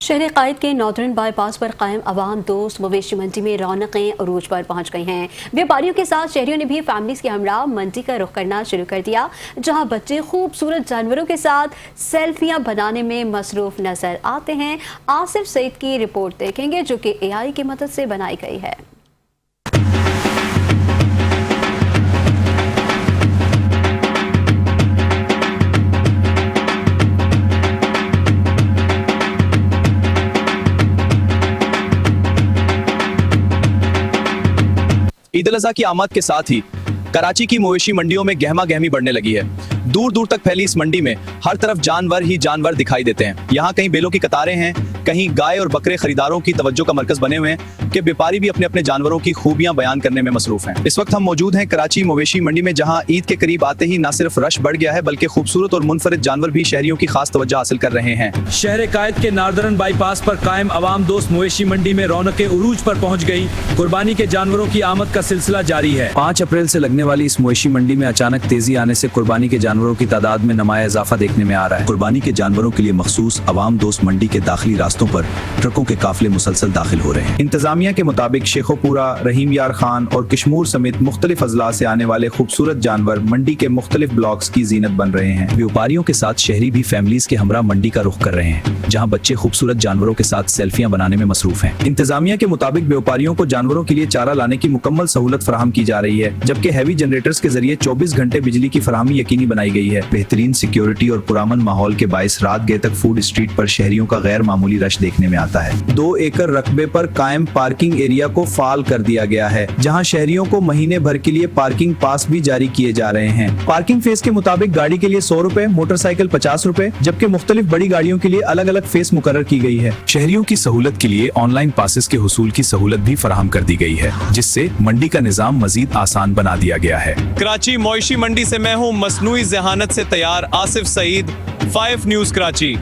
शहर कायद के northern bypass पर कायम अवाम दोस्त मवेशी मंडी में रौनकें अरूज पर पहुंच गई हैं। व्यापारियों के साथ शहरियों ने भी फैमिलीज के हमरा मंडी का रुख करना शुरू कर दिया, जहां बच्चे खूबसूरत जानवरों के साथ सेल्फियां बनाने में मसरूफ नजर आते हैं। आसिफ सईद की रिपोर्ट देखेंगे जो कि AI की मदद से बनाई गई है। ईद उल अज़हा की आमद के साथ ही कराची की मवेशी मंडियों में गहमा गहमी बढ़ने लगी है। दूर दूर तक फैली इस मंडी में हर तरफ जानवर ही जानवर दिखाई देते हैं। यहाँ कहीं बेलों की कतारें हैं, कहीं गाय और बकरे खरीदारों की तवज्जो का मरकज बने हुए हैं कि व्यापारी भी अपने अपने जानवरों की खूबियां बयान करने में मसरूफ हैं। इस वक्त हम मौजूद हैं कराची मवेशी मंडी में, जहां ईद के करीब आते ही न सिर्फ रश बढ़ गया है बल्कि खूबसूरत और मुनफरिद जानवर भी शहरियों की खास तवज्जो हासिल कर रहे हैं। शहर कायद के नार्दर्न बाईपास पर कायम अवाम दोस्त मवेशी मंडी में रौनकें उरूज पर पहुंच गई। कुर्बानी के जानवरों की आमद का सिलसिला जारी है। 5 अप्रैल से लगने वाली इस मवेशी मंडी में अचानक तेजी आने से कुर्बानी के जानवरों की तादाद में नुमाया इजाफा देखने में आ रहा है। कुर्बानी के जानवरों के लिए मखसूस अवाम दोस्त मंडी के दाखिली रास्तों पर ट्रकों के काफिले मुसलसल दाखिल हो रहे हैं। इंतजामिया के मुताबिक शेखोपुरा, रहीम यार खान और किशमूर समेत मुख्तलिफ अजला से आने वाले खूबसूरत जानवर मंडी के मुख्तलिफ ब्लॉक्स की जीनत बन रहे हैं। व्यापारियों के साथ शहरी भी फैमिलीज के हमरा मंडी का रुख कर रहे हैं, जहां बच्चे खूबसूरत जानवरों के साथ सेल्फियां बनाने में मसरूफ हैं। इंतजामिया के मुताबिक व्यापारियों को जानवरों के लिए चारा लाने की मुकम्मल सहूलत फराहम की जा रही है, जबकि हैवी जनरेटर्स के जरिए 24 घंटे बिजली की फराहमी यकीनी बनाई गई है। बेहतरीन सिक्योरिटी और पुरामन माहौल के बायस रात गए तक फूड स्ट्रीट पर शहरियों का गैर मामूली रश देखने में आता है। 2 एकड़ रकबे पर कायम पार्किंग एरिया को फाल कर दिया गया है, जहां शहरियों को महीने भर के लिए पार्किंग पास भी जारी किए जा रहे हैं। पार्किंग फीस के मुताबिक गाड़ी के लिए 100 रुपए, मोटरसाइकिल 50 रुपए, जबकि मुख्तलिफ बड़ी गाड़ियों के लिए अलग अलग फीस मुकर्रर की गई है। शहरियों की सहूलत के लिए ऑनलाइन पासेस के हुसूल की सहूलत भी फराहम कर दी गई है, जिससे मंडी का निजाम मजीद आसान बना दिया गया है। कराची मवेशी मंडी से मैं हूँ मसनूई ज़हानत से तैयार आसिफ सईद, 5 न्यूज़ कराची।